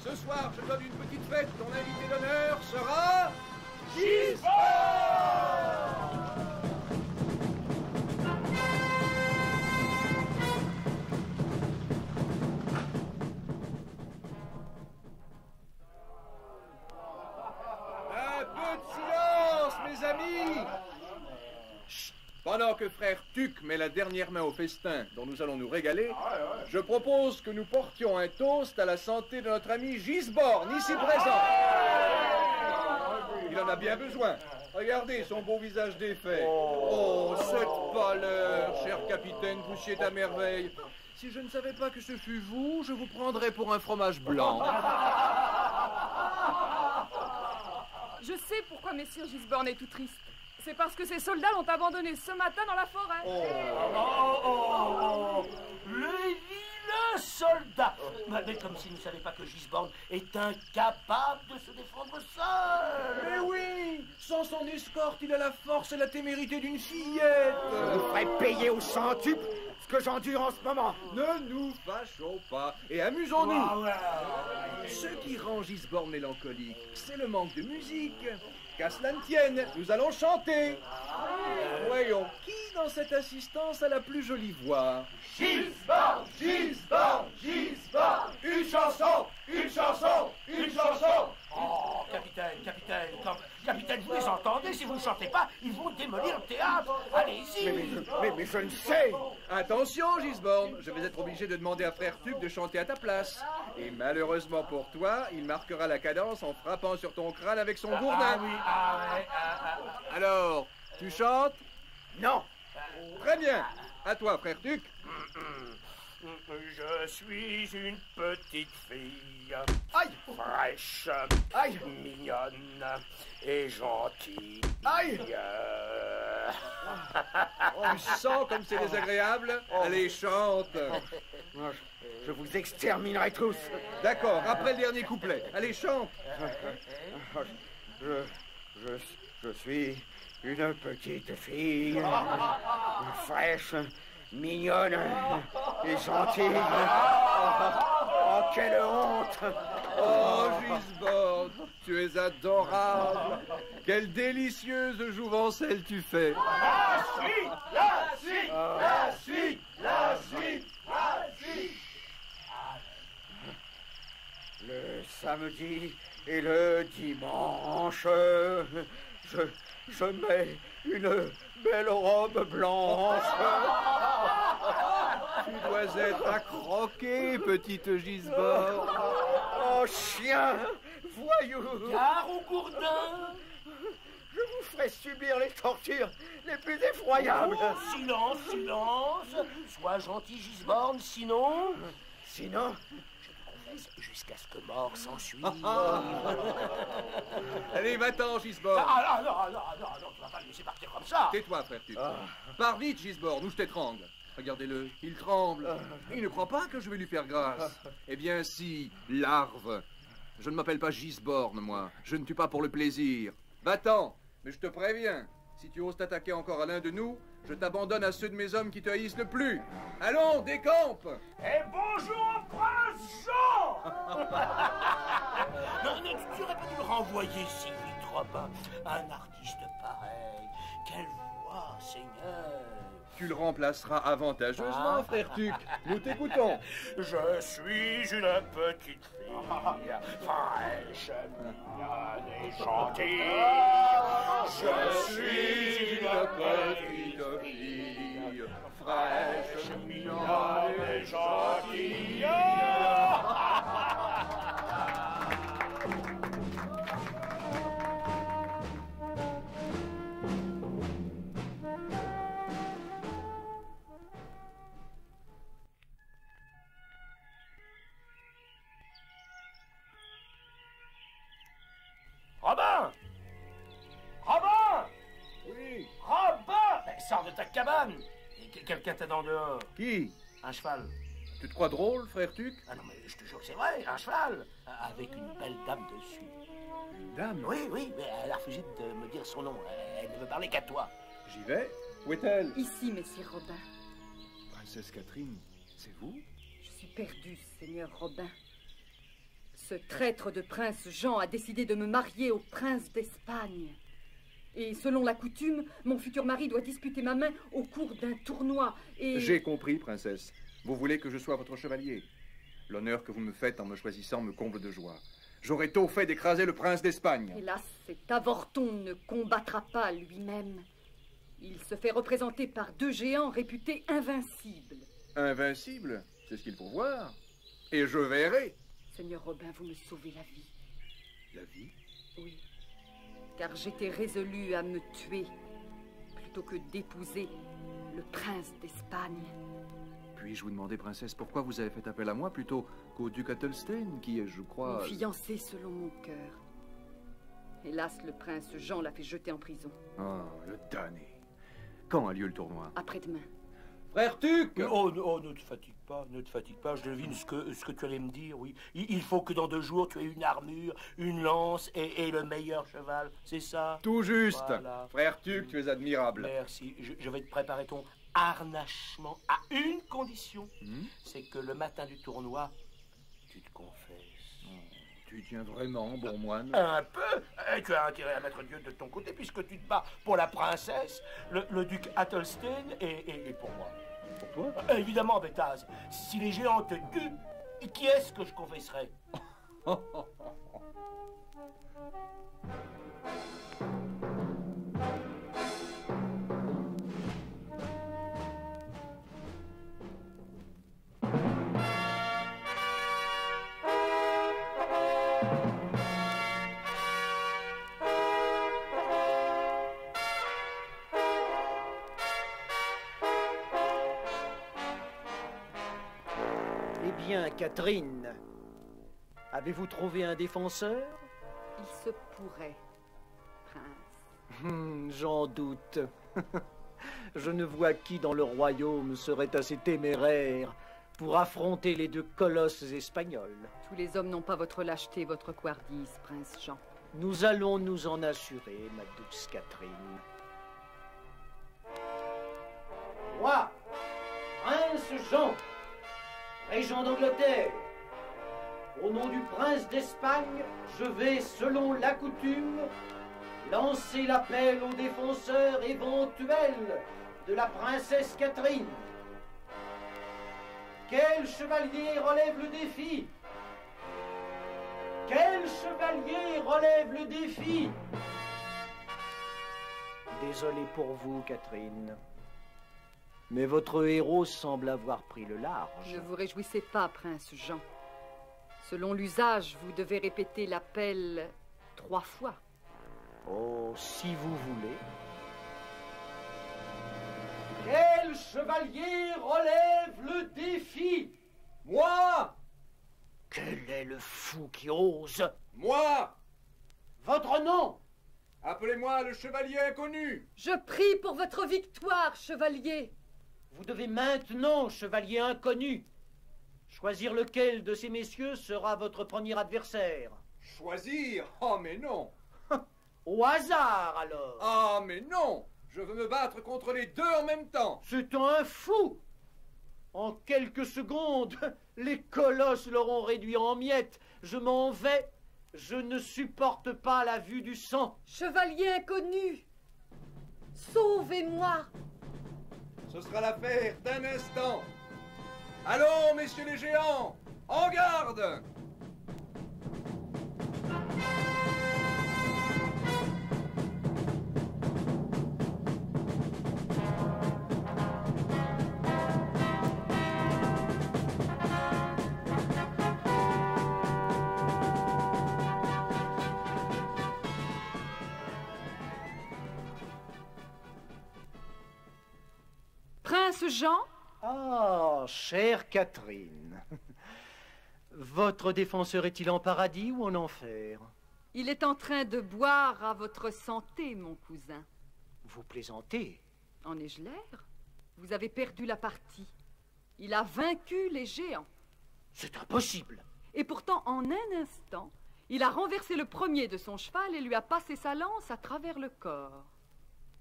Ce soir, je donne une petite fête dont l'invité d'honneur sera... Gisborne! Un peu de silence, mes amis! Chut. Pendant que frère Tuc met la dernière main au festin dont nous allons nous régaler, je propose que nous portions un toast à la santé de notre ami Gisborne, ici présent. Il en a bien besoin. Regardez son beau visage défait. Oh, cette pâleur, cher capitaine, vous sied à merveille. Si je ne savais pas que ce fût vous, je vous prendrais pour un fromage blanc. Je sais pourquoi messire Gisborne est tout triste. C'est parce que ses soldats l'ont abandonné ce matin dans la forêt. Le vilain soldat! Mais comme s'il ne savait pas que Gisborne est incapable de se défendre seul! Mais oui! Sans son escorte, il a la force et la témérité d'une fillette! Je vous ferai payer au centuple ce que j'endure en ce moment. Ne nous fâchons pas et amusons-nous. Ce qui rend Gisborne mélancolique, c'est le manque de musique. Qu'à cela ne tienne, nous allons chanter. Voyons, qui dans cette assistance a la plus jolie voix? Gisborne, Gisborne, Gisborne. Une chanson, une chanson, une chanson. Oh, capitaine, vous les entendez? Si vous ne chantez pas, ils vont démolir le théâtre. Allez-y. Mais je ne sais. Attention, Gisborne, je vais être obligé de demander à Frère Tuc de chanter à ta place. Et malheureusement pour toi, il marquera la cadence en frappant sur ton crâne avec son gourdin. Alors, tu chantes? Non. Très bien. À toi, Frère Tuc. Je suis une petite fille, aïe, fraîche, aïe, mignonne et gentille. Aïe. Tu sens comme c'est désagréable? Allez, chante. Je vous exterminerai tous. D'accord, après le dernier couplet. Allez, chante. Je suis une petite fille, fraîche, mignonne et gentille. Oh, quelle honte! Oh, Gisborne, tu es adorable. Quelle délicieuse jouvencelle tu fais. La suite. Le samedi et le dimanche, je mets une belle robe blanche. Tu dois être à croquer, petite Gisborne. Oh, chien, voyou. Gare au gourdin. Je vous ferai subir les tortures les plus effroyables. Oh, silence. Sois gentil, Gisborne, sinon... Sinon, jusqu'à ce que mort s'ensuive. Allez, va-t'en, Gisborne. Non, tu vas pas le laisser partir comme ça. Tais-toi, frère Tuc. Pars vite, Gisborne, ou je t'étrangle. Regardez-le, il tremble. Il ne croit pas que je vais lui faire grâce. Eh bien, si, larve. Je ne m'appelle pas Gisborne, moi. Je ne tue pas pour le plaisir. Va-t'en, mais je te préviens. Si tu oses t'attaquer encore à l'un de nous, je t'abandonne à ceux de mes hommes qui te haïssent le plus. Allons, décampe. Et bonjour, Prince Jean. Non, tu aurais pas dû le renvoyer si vite, Robin. Un artiste pareil. Quelle voix, Seigneur. Tu le remplaceras avantageusement, frère Tuc. Nous t'écoutons. Je suis une petite fille, fraîche, mignonne et gentille. Je suis une petite fille, fraîche, mignonne et gentille. Robin! Oui. Robin! Sors de ta cabane! Quelqu'un t'attend dehors. Qui? Un cheval. Tu te crois drôle, frère Tuc? Ah non, mais je te jure que c'est vrai, un cheval. Avec une belle dame dessus. Une dame? Oui, mais elle a refusé de me dire son nom. Elle ne me parlait qu'à toi. J'y vais. Où est-elle? Ici, messire Robin. Princesse Catherine, c'est vous? Je suis perdue, seigneur Robin. Ce traître de prince Jean a décidé de me marier au prince d'Espagne. Et selon la coutume, mon futur mari doit disputer ma main au cours d'un tournoi et... J'ai compris, princesse. Vous voulez que je sois votre chevalier. L'honneur que vous me faites en me choisissant me comble de joie. J'aurais tôt fait d'écraser le prince d'Espagne. Hélas, cet avorton ne combattra pas lui-même. Il se fait représenter par deux géants réputés invincibles. Invincible? C'est ce qu'il faut voir. Et je verrai. Seigneur Robin, vous me sauvez la vie. La vie? Oui, car j'étais résolue à me tuer plutôt que d'épouser le prince d'Espagne. Puis-je vous demander, princesse, pourquoi vous avez fait appel à moi plutôt qu'au duc Athelstane, qui est, je crois... Mon fiancé selon mon cœur. Hélas, le prince Jean l'a fait jeter en prison. Oh, le damné. Quand a lieu le tournoi? Après-demain. Frère Tuc! Oh, ne te fatigue pas, je devine ce que tu allais me dire, oui. Il faut que dans 2 jours, tu aies une armure, une lance et le meilleur cheval, c'est ça? Tout juste. Voilà. Frère Tuc, tu es admirable. Merci, je vais te préparer ton harnachement à une condition. C'est que le matin du tournoi, tu te confesses. Tu tiens vraiment, bon moine? Un peu. Et tu as intérêt à mettre Dieu de ton côté puisque tu te bats pour la princesse, le duc Athelstein et pour moi. Pour toi? Évidemment, Bétaz. Si les géants te tuent, qui est-ce que je confesserai? Eh bien, Catherine, avez-vous trouvé un défenseur? Il se pourrait, prince. J'en doute. Je ne vois qui dans le royaume serait assez téméraire pour affronter les deux colosses espagnols. Tous les hommes n'ont pas votre lâcheté, votre couardise, prince Jean. Nous allons nous en assurer, ma douce Catherine. Moi, prince Jean, régent d'Angleterre, au nom du prince d'Espagne, je vais, selon la coutume, lancer l'appel aux défenseurs éventuels de la princesse Catherine. Quel chevalier relève le défi? Quel chevalier relève le défi? Désolé pour vous, Catherine. Mais votre héros semble avoir pris le large. Ne vous réjouissez pas, prince Jean. Selon l'usage, vous devez répéter l'appel 3 fois. Oh, si vous voulez. Quel chevalier relève le défi? Moi! Quel est le fou qui ose? Moi! Votre nom? Appelez-moi le chevalier inconnu! Je prie pour votre victoire, chevalier! Vous devez maintenant, chevalier inconnu, choisir lequel de ces messieurs sera votre premier adversaire. Choisir? Oh, mais non! Au hasard, alors. Ah, mais non! Je veux me battre contre les deux en même temps! C'est un fou! En quelques secondes, les colosses l'auront réduit en miettes. Je m'en vais. Je ne supporte pas la vue du sang. Chevalier inconnu, sauvez-moi! Ce sera l'affaire d'un instant. Allons, messieurs les géants, en garde! Prince Jean? Ah, chère Catherine. Votre défenseur est-il en paradis ou en enfer? Il est en train de boire à votre santé, mon cousin. Vous plaisantez? En ai-je l'air? Vous avez perdu la partie. Il a vaincu les géants. C'est impossible. Et pourtant, en un instant, il a renversé le premier de son cheval et lui a passé sa lance à travers le corps.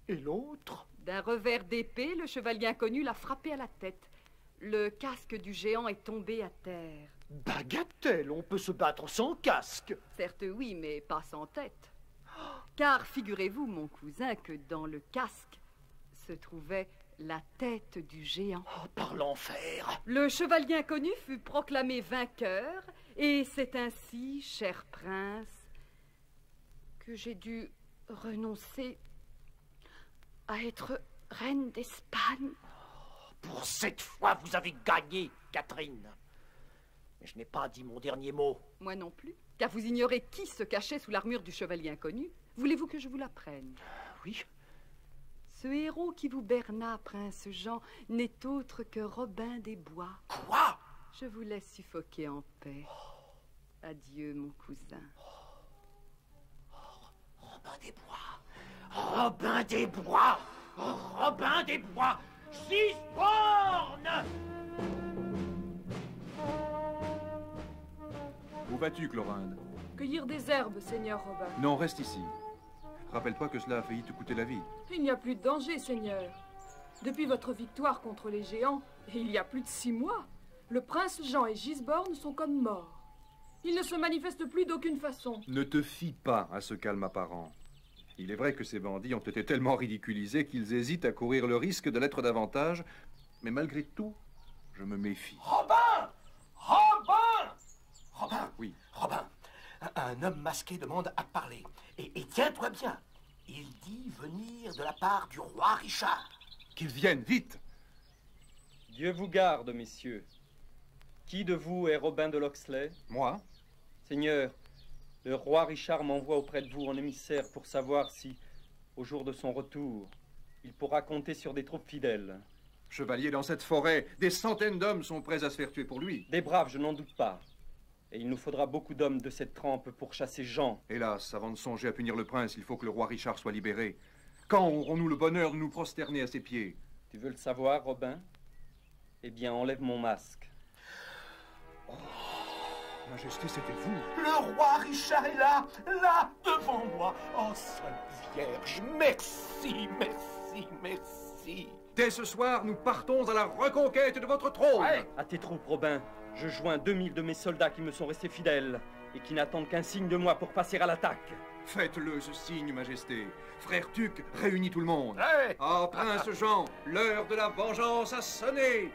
Et l'autre? D'un revers d'épée, le chevalier inconnu l'a frappé à la tête. Le casque du géant est tombé à terre. Bagatelle, on peut se battre sans casque. Certes oui, mais pas sans tête. Car figurez-vous, mon cousin, que dans le casque se trouvait la tête du géant. Oh, par l'enfer! Le chevalier inconnu fut proclamé vainqueur, et c'est ainsi, cher prince, que j'ai dû renoncer à être reine d'Espagne. Pour cette fois, vous avez gagné, Catherine. Mais je n'ai pas dit mon dernier mot. Moi non plus, car vous ignorez qui se cachait sous l'armure du chevalier inconnu. Voulez-vous que je vous l'apprenne? Oui. Ce héros qui vous berna, prince Jean, n'est autre que Robin des Bois. Quoi? Je vous laisse suffoquer en paix. Adieu, mon cousin. Robin des Bois! Robin des Bois! Robin des Bois! Gisborne! Où vas-tu, Clorinde? Cueillir des herbes, Seigneur Robin. Non, reste ici. Rappelle-toi que cela a failli te coûter la vie. Il n'y a plus de danger, Seigneur. Depuis votre victoire contre les géants, et il y a plus de 6 mois, le prince Jean et Gisborne sont comme morts. Ils ne se manifestent plus d'aucune façon. Ne te fie pas à ce calme apparent. Il est vrai que ces bandits ont été tellement ridiculisés qu'ils hésitent à courir le risque de l'être davantage, mais malgré tout, je me méfie. Robin! Robin! Robin! Oui. Robin, un homme masqué demande à parler. Et tiens-toi bien, il dit venir de la part du roi Richard. Qu'ils viennent, vite! Dieu vous garde, messieurs. Qui de vous est Robin de Locksley? Moi? Seigneur, le roi Richard m'envoie auprès de vous en émissaire pour savoir si, au jour de son retour, il pourra compter sur des troupes fidèles. Chevalier, dans cette forêt, des centaines d'hommes sont prêts à se faire tuer pour lui. Des braves, je n'en doute pas. Et il nous faudra beaucoup d'hommes de cette trempe pour chasser Jean. Hélas, avant de songer à punir le prince, il faut que le roi Richard soit libéré. Quand aurons-nous le bonheur de nous prosterner à ses pieds? Tu veux le savoir, Robin? Eh bien, enlève mon masque. Oh, Majesté, c'était vous. Le roi Richard est là, devant moi. Oh, Sainte Vierge, merci, merci, merci. Dès ce soir, nous partons à la reconquête de votre trône. Ouais. À tes troupes, Robin. Je joins 2000 de mes soldats qui me sont restés fidèles et qui n'attendent qu'un signe de moi pour passer à l'attaque. Faites-le, ce signe, Majesté. Frère Tuc, réunis tout le monde. Ouais. Ah, Prince Jean, l'heure de la vengeance a sonné.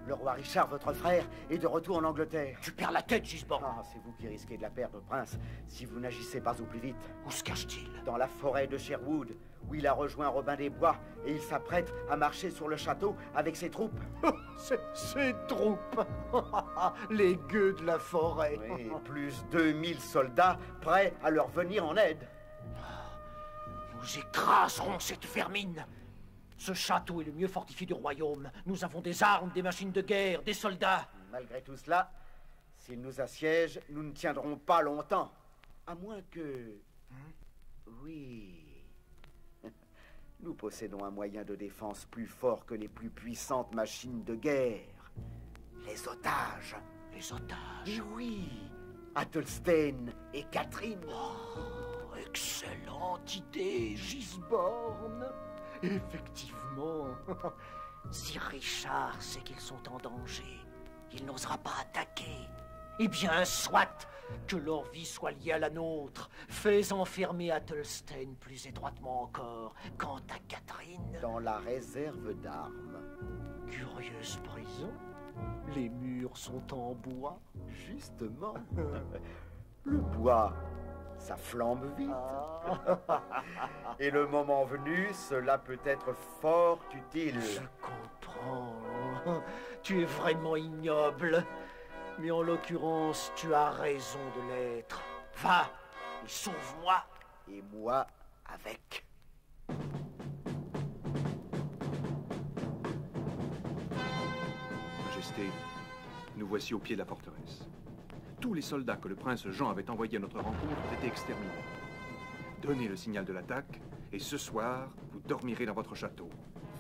Le roi Richard, votre frère, est de retour en Angleterre. Tu perds la tête, Gisborne. Ah, c'est vous qui risquez de la perdre, prince, si vous n'agissez pas au plus vite. Où se cache-t-il? Dans la forêt de Sherwood, où il a rejoint Robin des Bois, et il s'apprête à marcher sur le château avec ses troupes. Ses troupes. Les gueux de la forêt. Oui, plus 2000 soldats prêts à leur venir en aide. Nous écraserons cette vermine. Ce château est le mieux fortifié du royaume. Nous avons des armes, des machines de guerre, des soldats. Malgré tout cela, s'ils nous assiègent, nous ne tiendrons pas longtemps. À moins que... Oui... Nous possédons un moyen de défense plus fort que les plus puissantes machines de guerre. Les otages. Les otages? Et oui, Athelstane et Catherine. Oh, excellente idée, Gisborne. Effectivement. Si Richard sait qu'ils sont en danger, il n'osera pas attaquer. Eh bien, soit que leur vie soit liée à la nôtre. Fais enfermer Athelstane plus étroitement encore. Quant à Catherine... Dans la réserve d'armes. Curieuse prison. Les murs sont en bois. Justement. Le bois, ça flambe vite. Et le moment venu, cela peut être fort utile. Je comprends. Tu es vraiment ignoble. Mais en l'occurrence, tu as raison de l'être. Va et sauve-moi. Et moi avec. Majesté, nous voici au pied de la forteresse. Tous les soldats que le prince Jean avait envoyés à notre rencontre ont été exterminés. Donnez le signal de l'attaque, et ce soir, vous dormirez dans votre château,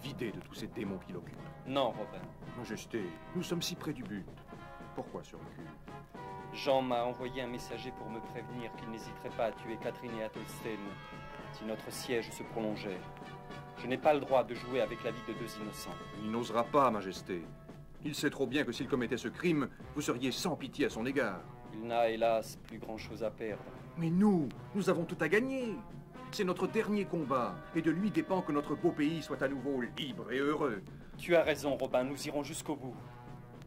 vidé de tous ces démons qui l'occupent. Non, Robin. Majesté, nous sommes si près du but. Pourquoi ce recul? Jean m'a envoyé un messager pour me prévenir qu'il n'hésiterait pas à tuer Catherine et Athelstane si notre siège se prolongeait. Je n'ai pas le droit de jouer avec la vie de deux innocents. Il n'osera pas, Majesté. Il sait trop bien que s'il commettait ce crime, vous seriez sans pitié à son égard. Il n'a, hélas, plus grand-chose à perdre. Mais nous avons tout à gagner. C'est notre dernier combat, et de lui dépend que notre beau pays soit à nouveau libre et heureux. Tu as raison, Robin, nous irons jusqu'au bout.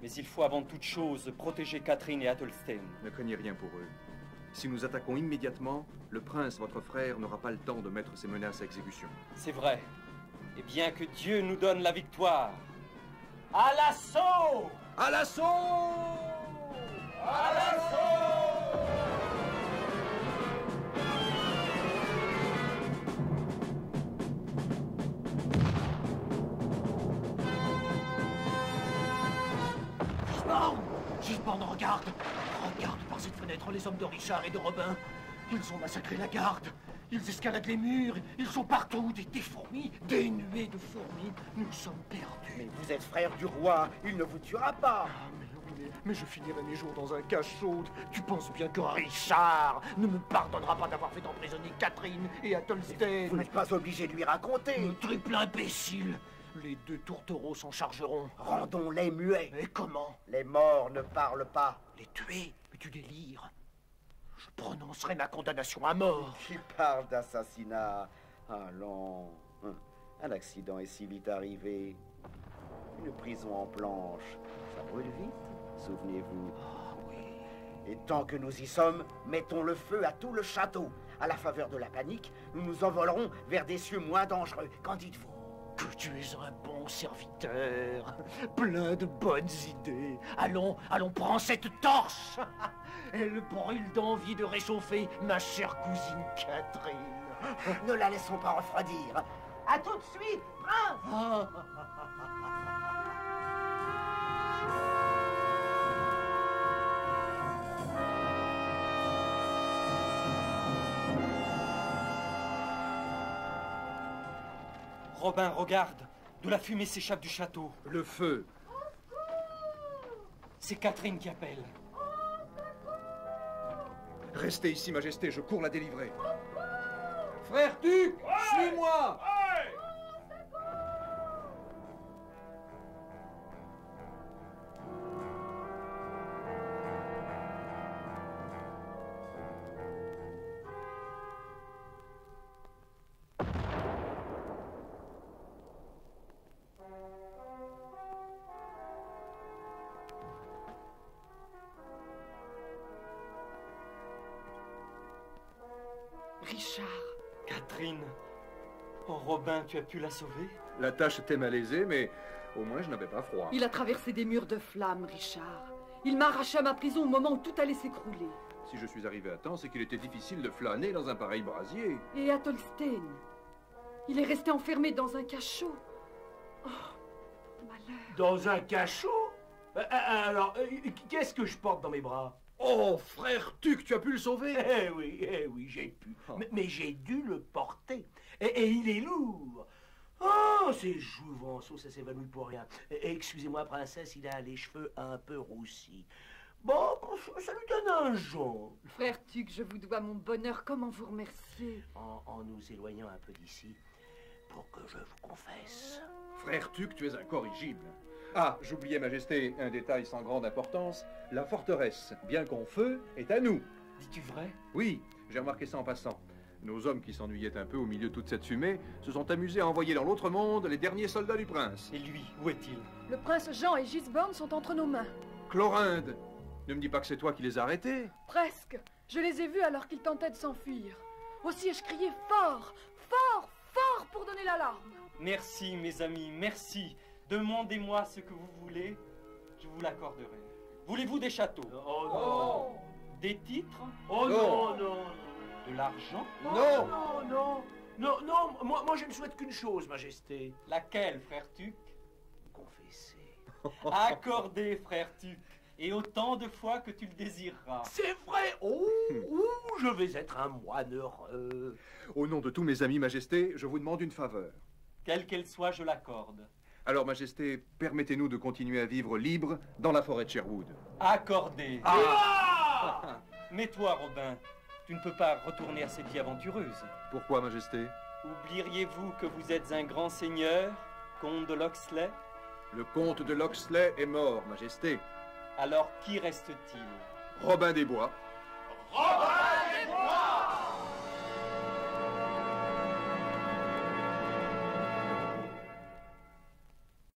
Mais il faut avant toute chose protéger Catherine et Athelstane. Ne craignez rien pour eux. Si nous attaquons immédiatement, le prince, votre frère, n'aura pas le temps de mettre ses menaces à exécution. C'est vrai. Et bien que Dieu nous donne la victoire. À l'assaut! À l'assaut! À l'assaut! Gisborne, regarde! Regarde par cette fenêtre les hommes de Richard et de Robin. Ils ont massacré la garde. Ils escaladent les murs, ils sont partout, des fourmis, des nuées de fourmis. Nous sommes perdus. Mais vous êtes frère du roi, il ne vous tuera pas. Mais je finirai mes jours dans un cachot. Tu penses bien que Richard ne me pardonnera pas d'avoir fait emprisonner Catherine et Athelstane. Vous n'êtes pas obligé de lui raconter. Le triple imbécile. Les deux tourtereaux s'en chargeront. Rendons-les muets. Et comment? Les morts ne parlent pas. Les tuer? Mais tu délires. Je prononcerai ma condamnation à mort. Qui parle d'assassinat? Allons. Un accident est si vite arrivé. Une prison en planche, ça brûle vite, souvenez-vous. Et tant que nous y sommes, mettons le feu à tout le château. À la faveur de la panique, nous nous envolerons vers des cieux moins dangereux. Qu'en dites-vous? Que tu es un bon serviteur, plein de bonnes idées. Allons, prends cette torche. Elle brûle d'envie de réchauffer ma chère cousine Catherine. Ne la laissons pas refroidir. À tout de suite, prince. Robin, regarde, d'où la fumée s'échappe du château. Le feu. C'est Catherine qui appelle. Restez ici, Majesté, je cours la délivrer. Frère Tuc, suis-moi. Richard. Catherine. Oh, Robin, tu as pu la sauver? La tâche était malaisée, mais au moins je n'avais pas froid. Il a traversé des murs de flammes, Richard. Il m'a arraché à ma prison au moment où tout allait s'écrouler. Si je suis arrivé à temps, c'est qu'il était difficile de flâner dans un pareil brasier. Et Athelstane. Il est resté enfermé dans un cachot. Oh, malheur. Dans un cachot? Alors, qu'est-ce que je porte dans mes bras? Oh, frère Tuc, tu as pu le sauver? Eh oui, j'ai pu. Mais j'ai dû le porter. Et il est lourd. Oh, c'est jouvenceau, ça s'évanouit pour rien. Excusez-moi, princesse, il a les cheveux un peu roussis. Bon, ça lui donne un jaune. Frère Tuc, je vous dois mon bonheur. Comment vous remercier? En nous éloignant un peu d'ici, pour que je vous confesse. Frère Tuc, tu es incorrigible. Ah, j'oubliais, Majesté, un détail sans grande importance. La forteresse, bien qu'en feu, est à nous. Dis-tu vrai? Oui, j'ai remarqué ça en passant. Nos hommes qui s'ennuyaient un peu au milieu de toute cette fumée se sont amusés à envoyer dans l'autre monde les derniers soldats du prince. Et lui, où est-il? Le prince Jean et Gisborne sont entre nos mains. Chlorinde, ne me dis pas que c'est toi qui les as arrêtés. Presque. Je les ai vus alors qu'ils tentaient de s'enfuir. Aussi ai-je crié fort, fort, fort pour donner l'alarme. Merci, mes amis, merci. Demandez-moi ce que vous voulez, je vous l'accorderai. Voulez-vous des châteaux? Oh non! Des titres? Oh non, non! De l'argent? Non, moi je ne souhaite qu'une chose, Majesté. Laquelle, frère Tuc? Confesser. Accordé, frère Tuc, et autant de fois que tu le désireras. C'est vrai! Oh, je vais être un moine heureux. Au nom de tous mes amis, Majesté, je vous demande une faveur. Quelle qu'elle soit, je l'accorde. Alors, Majesté, permettez-nous de continuer à vivre libre dans la forêt de Sherwood. Accordé. Mais toi, Robin, tu ne peux pas retourner à cette vie aventureuse. Pourquoi, Majesté? Oublieriez-vous que vous êtes un grand seigneur, comte de Locksley? Le comte de Locksley est mort, Majesté. Alors, qui reste-t-il? Robin des Bois. Robin